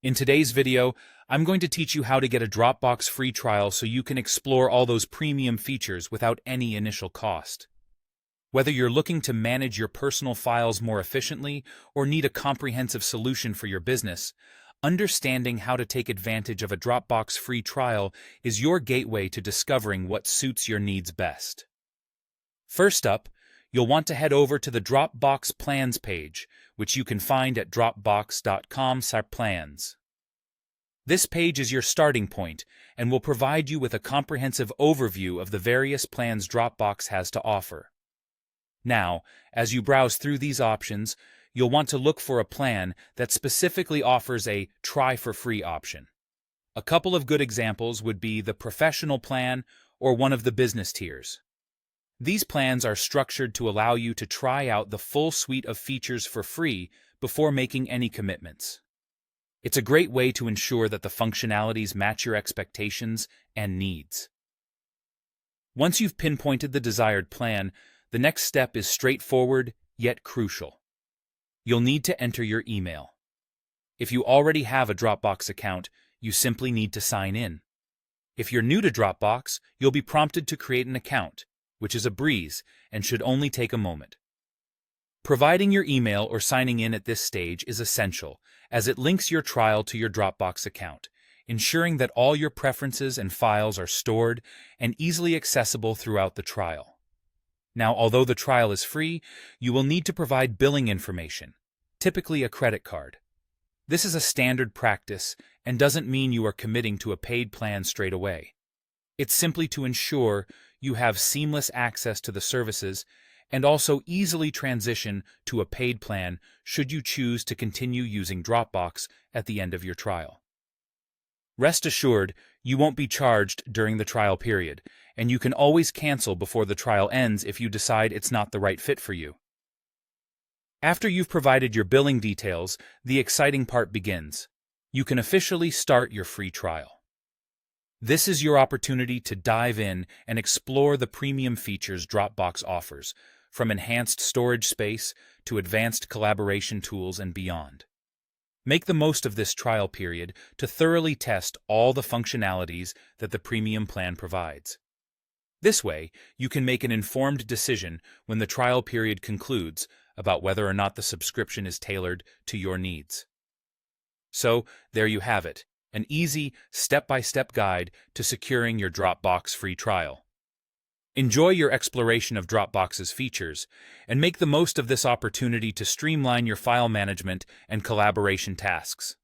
In today's video, I'm going to teach you how to get a Dropbox free trial so you can explore all those premium features without any initial cost. Whether you're looking to manage your personal files more efficiently or need a comprehensive solution for your business, understanding how to take advantage of a Dropbox free trial is your gateway to discovering what suits your needs best. First up, you'll want to head over to the Dropbox Plans page, which you can find at dropbox.com/plans. This page is your starting point and will provide you with a comprehensive overview of the various plans Dropbox has to offer. Now, as you browse through these options, you'll want to look for a plan that specifically offers a try for free option. A couple of good examples would be the professional plan or one of the business tiers. These plans are structured to allow you to try out the full suite of features for free before making any commitments. It's a great way to ensure that the functionalities match your expectations and needs. Once you've pinpointed the desired plan, the next step is straightforward yet crucial. You'll need to enter your email. If you already have a Dropbox account, you simply need to sign in. If you're new to Dropbox, you'll be prompted to create an account, which is a breeze and should only take a moment. Providing your email or signing in at this stage is essential, as it links your trial to your Dropbox account, ensuring that all your preferences and files are stored and easily accessible throughout the trial. Now, although the trial is free, you will need to provide billing information, typically a credit card. This is a standard practice and doesn't mean you are committing to a paid plan straight away. It's simply to ensure you have seamless access to the services and also easily transition to a paid plan should you choose to continue using Dropbox at the end of your trial. Rest assured, you won't be charged during the trial period, and you can always cancel before the trial ends if you decide it's not the right fit for you. After you've provided your billing details, the exciting part begins. You can officially start your free trial. This is your opportunity to dive in and explore the premium features Dropbox offers, from enhanced storage space to advanced collaboration tools and beyond. Make the most of this trial period to thoroughly test all the functionalities that the premium plan provides. This way, you can make an informed decision when the trial period concludes about whether or not the subscription is tailored to your needs. So, there you have it. An easy, step-by-step guide to securing your Dropbox free trial. Enjoy your exploration of Dropbox's features, and make the most of this opportunity to streamline your file management and collaboration tasks.